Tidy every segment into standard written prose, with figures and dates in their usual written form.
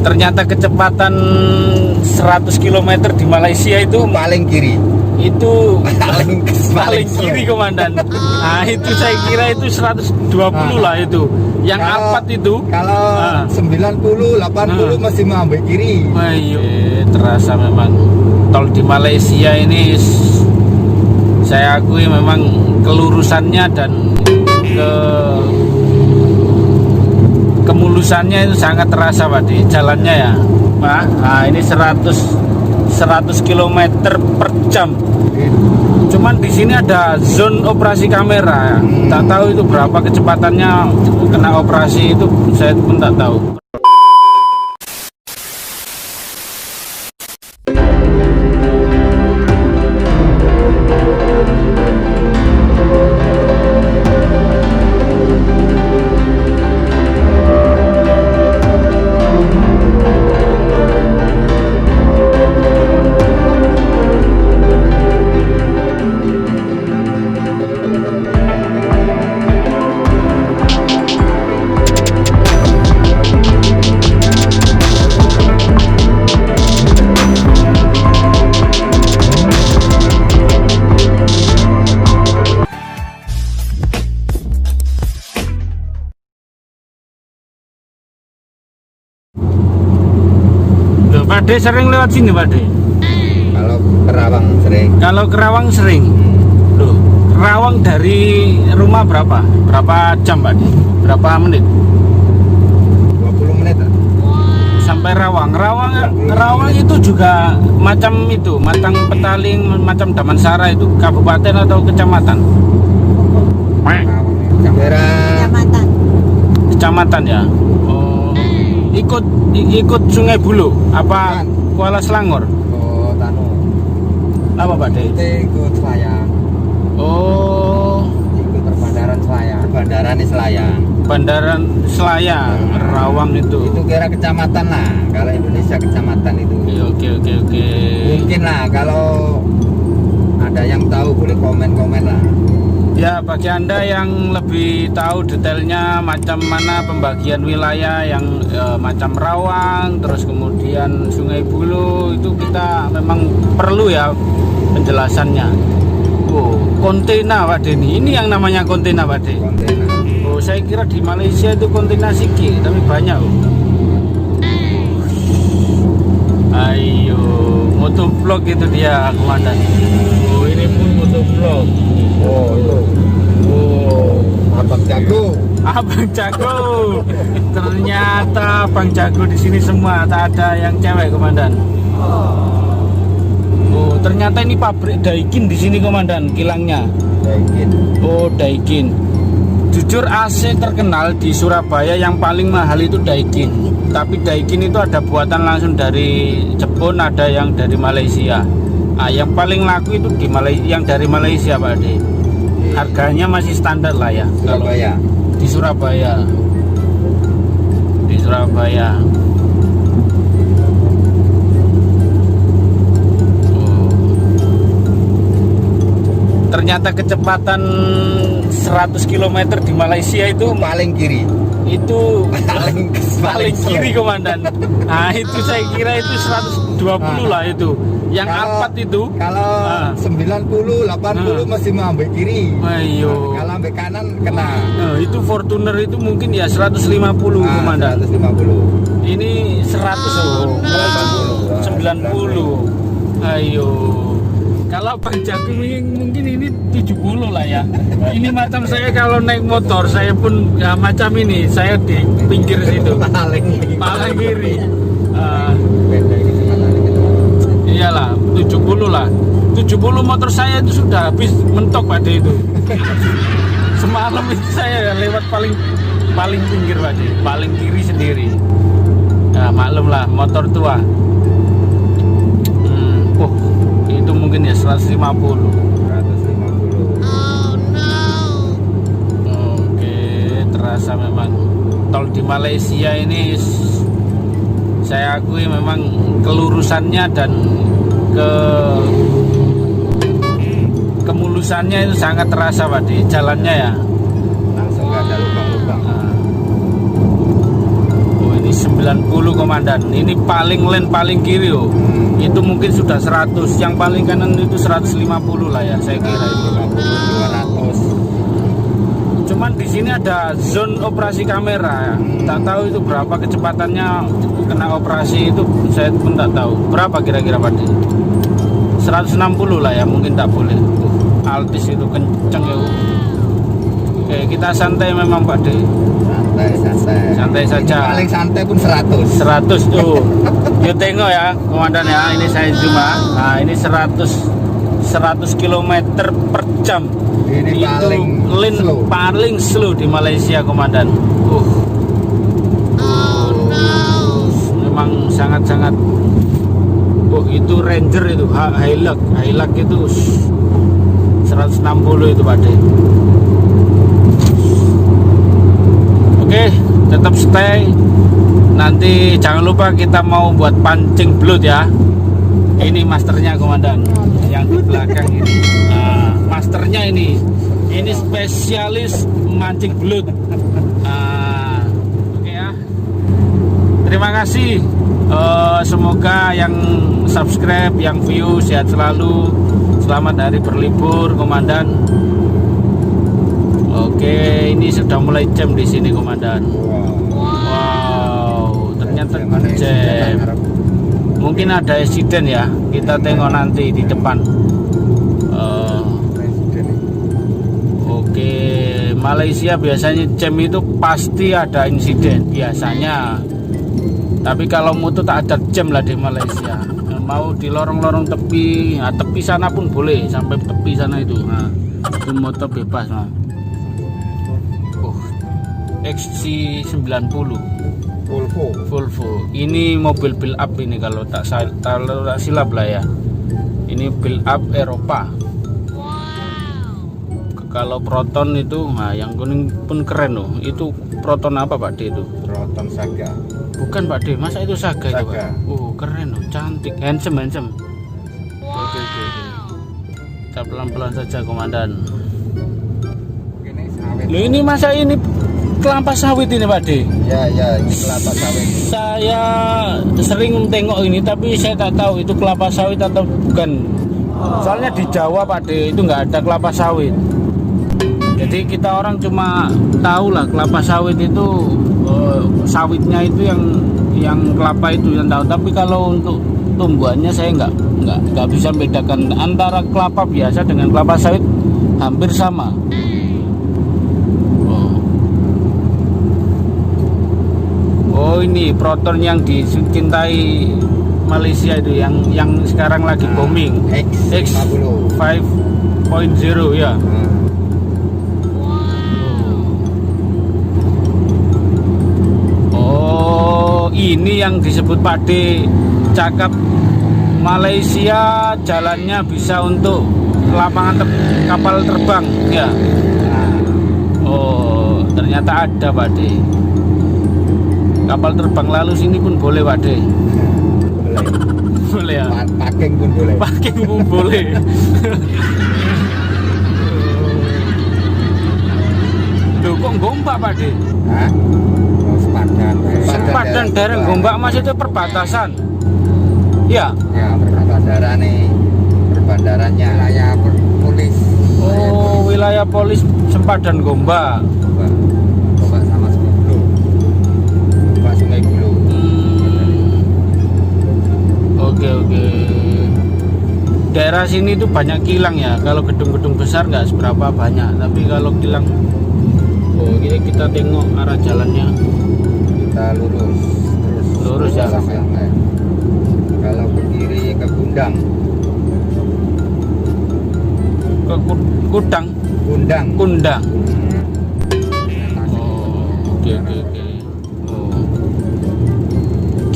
ternyata kecepatan 100 km di Malaysia itu paling kiri. Itu paling kiri komandan. Nah itu saya kira itu 120 lah itu. Yang Alphard itu kalau 90, 80 masih mau ambil kiri. Ayo, terasa memang tol di Malaysia ini saya akui memang kelurusannya dan kemulusannya itu sangat terasa Pak di jalannya ya Pak. Nah ini 100 km per jam. Cuman di sini ada zone operasi kamera ya. Tak tahu itu berapa kecepatannya kena operasi itu, saya pun tak tahu. Pak De sering lewat sini Pak De? Kalau Kerawang sering. Kalau Kerawang sering. Loh, Kerawang dari rumah berapa? Berapa jam Pak De? Berapa menit? 20 menit. Sampai Rawang. Rawang itu juga macam itu, Matang Petaling, macam Damansara itu kabupaten atau kecamatan? Kecamatan ya. Oh, ikut Sungai Buloh apa Kuala Selangor? Oh, Tanu. Apa Pak De? Ikut Selayang. Oh, Ikut Perbandaran Selayang. Bandaran Selayang. Bandaran Selayang, Rawang itu. Itu kira kecamatan lah. Kalau Indonesia kecamatan itu. Oke. Mungkin lah kalau ada yang tahu boleh komen lah. Ya, bagi Anda yang lebih tahu detailnya macam mana pembagian wilayah yang macam Rawang, terus kemudian Sungai Buloh, itu kita memang perlu ya penjelasannya. Oh, kontena Pak Denny. Ini yang namanya kontena Pak De. Kontena. Oh, saya kira di Malaysia itu kontena siki, tapi banyak. Ayo, motovlog itu dia komandan. Oh, ini pun motovlog. Oh, itu. Oh, Abang Jago. Abang Jago. Ternyata Abang Jago di sini semua, tak ada yang cewek komandan. Oh, ternyata ini pabrik Daikin di sini komandan, kilangnya. Daikin. Oh, Daikin. Jujur AC terkenal di Surabaya yang paling mahal itu Daikin. Tapi Daikin itu ada buatan langsung dari Jepun, ada yang dari Malaysia. Ah, yang paling laku itu yang dari Malaysia Pak De. Harganya masih standar lah ya. Surabaya. Di Surabaya. Di Surabaya. Oh. Ternyata kecepatan 100 km di Malaysia itu paling kiri. Itu paling kiri komandan. Nah itu saya kira itu 120 lah itu. Yang Alphard itu kalau 90, 80 masih mau ambil kiri. Ayo. Kalau ambil kanan kena. Itu Fortuner itu mungkin ya 150 komandan. 150. Ini 90. Ayo. Kalau Bang Jago mungkin ini 70 lah ya. Ini macam saya kalau naik motor, saya pun ya macam ini, saya di pinggir situ. Paling kiri. Iyalah, 70 lah. 70 motor saya itu sudah habis mentok Pak De itu. Semalam itu saya lewat paling pinggir Pak De, paling kiri sendiri. Ya maklum lah, motor tua. Oh, itu mungkin ya 150. Oh no. Oke, terasa memang tol di Malaysia ini saya akui memang kelurusannya dan kemulusannya itu sangat terasa Pak di jalannya ya. Langsung nggak ada lubang-lubang. Oh ini 19 komandan. Ini paling len paling kiri oh. Itu mungkin sudah 100. Yang paling kanan itu 150 lah ya saya kira itu. 200. Cuman di sini ada zone operasi kamera. Tak tahu itu berapa kecepatannya kena operasi itu saya pun tak tahu. Berapa kira-kira Pak De? 160 lah ya mungkin tak boleh. Altis itu kenceng ya. Oke, kita santai memang Pak De. Santai saja. Paling santai pun 100. 100 tuh. Yuk tengok ya, komandan ya. Ini saya zoom. Nah, ini 100 km per jam. Ini itu paling slow di Malaysia, komandan. Memang sangat-sangat. Itu Ranger itu, Hilux itu 160 itu Pak De. Oke, tetap stay. Nanti jangan lupa kita mau buat pancing belut ya. Ini masternya komandan, yang di belakang ini. Nah, masternya ini spesialis mancing belut. Nah, oke ya. Terima kasih. Semoga yang subscribe, yang view sehat selalu. Selamat hari berlibur komandan. Oke, ini sudah mulai jam di sini komandan. Wow, ternyata jam. Mungkin ada insiden ya. Kita tengok nanti di depan. Oke, Malaysia biasanya jam itu pasti ada insiden biasanya. Tapi kalau motor tak ada jam lah di Malaysia. Mau di lorong-lorong tepi, nah, tepi sana pun boleh sampai tepi sana itu. Nah, itu motor bebas nah. XC90 Volvo. Ini mobil build up ini kalau tak silap lah ya. Ini build up Eropa. Kalau Proton itu, nah yang kuning pun keren loh. Itu Proton apa Pak De itu? Proton Saga. Bukan Pak De, masa itu Saga itu Pak? Keren loh, cantik, handsome. Oke. Kita pelan-pelan saja komandan. Loh ini masa ini kelapa sawit ini Pak De? Ya, ini kelapa sawit. Saya sering tengok ini tapi saya tak tahu itu kelapa sawit atau bukan. Soalnya di Jawa Pak De itu nggak ada kelapa sawit. Jadi kita orang cuma tahu lah kelapa sawit itu sawitnya itu yang kelapa itu yang tahu. Tapi kalau untuk tumbuhannya saya nggak bisa bedakan antara kelapa biasa dengan kelapa sawit, hampir sama. Oh ini Proton yang dicintai Malaysia itu yang sekarang lagi booming X5.0 ya. Oh ini yang disebut Pak De cakap Malaysia jalannya bisa untuk lapangan kapal terbang ya. Oh ternyata ada Pak De. Kapal terbang lalu sini pun boleh Pak De. Boleh ya. Packing pun boleh. Packing pun boleh. Loh kok gombak Pak De? Hah? Sepadan daerah gombak maksudnya perbatasan. Ya. Ya perbatasan daerah nih. Perbandarannya wilayah polis. Oh wilayah polis sempadan gombak. Gombak sama Sungai Buloh. Oke. Daerah sini tuh banyak kilang ya. Kalau gedung-gedung besar nggak seberapa banyak. Tapi kalau kilang, ini kita tengok arah jalannya. Kita lurus ya. Kalau ke kiri ke Gundang. Ke Kundang. Oke.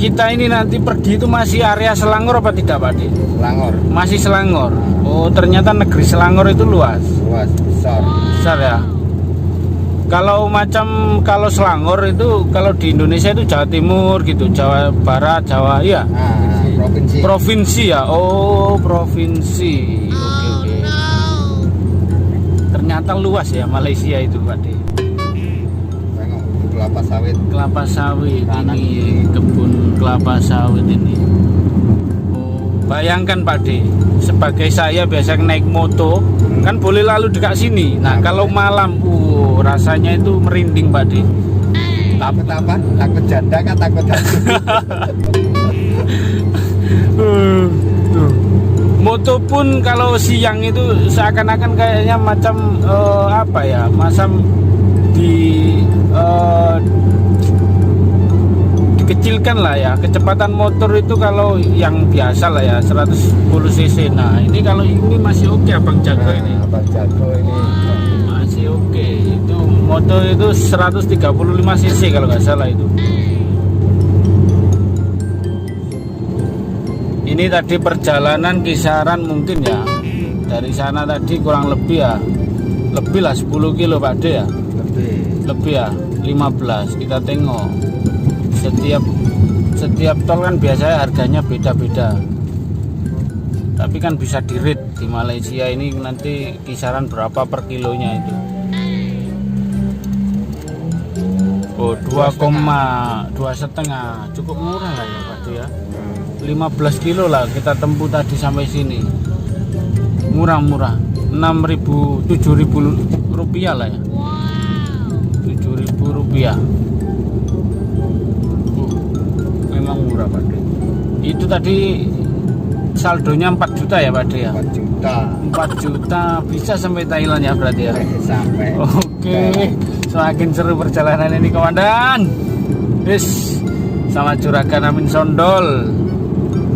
Kita ini nanti pergi itu masih area Selangor apa tidak Pak De? Selangor. Masih Selangor. Oh ternyata negeri Selangor itu luas. Besar ya. Kalau Selangor itu kalau di Indonesia itu Jawa Timur gitu, Jawa Barat, Jawa ya. Provinsi ya. Oh provinsi. Oke. Ternyata luas ya Malaysia itu Pak De. kelapa sawit. Kelapa sawit Kanan ini, kiri. kebun kelapa sawit ini. Oh, bayangkan Pak D, sebagai saya biasa naik moto, kan boleh lalu dekat sini. Nah, kalau malam, rasanya itu merinding Pak D. Takut apa? Takut janda kan takut hantu. Tuh. Moto pun kalau siang itu seakan-akan kayaknya macam apa ya, macam dikecilkan lah ya. Kecepatan motor itu kalau yang biasa lah ya 110 cc. Nah ini kalau ini masih oke Abang Jago ini. Abang Jago ini. Masih oke. Itu motor itu 135 cc kalau nggak salah itu. Ini tadi perjalanan kisaran mungkin ya, dari sana tadi kurang lebih ya, lebih lah 10 kilo Pak D ya, lebih ya 15. Kita tengok setiap tol kan biasanya harganya beda-beda, tapi kan bisa di-rate di Malaysia ini nanti kisaran berapa per kilonya itu. Oh 2,5 cukup murah lah ya Pak D ya. 15 kilo lah kita tempuh tadi sampai sini, murah-murah, 7.000 rupiah lah ya, 7.000 rupiah. Memang murah Pak D. Itu tadi saldonya 4 juta ya Pak D ya? 4 juta bisa sampai Thailand ya berarti ya? Sampai. Oke, semakin seru perjalanan ini Komandan. Yes, sama Juragan Amin Sondol.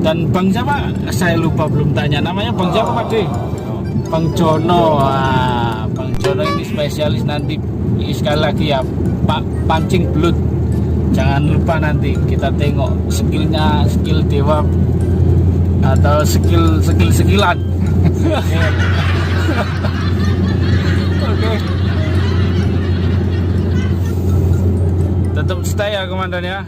Dan Bang siapa? Saya lupa belum tanya namanya Bang siapa Pak D? Bang Jono. Wah, Bang Jono ini spesialis nanti sekali lagi ya Pak pancing belut. Jangan lupa nanti kita tengok skillnya, skill dewa atau skillan. Oke. Tetap stay ya Komandan ya.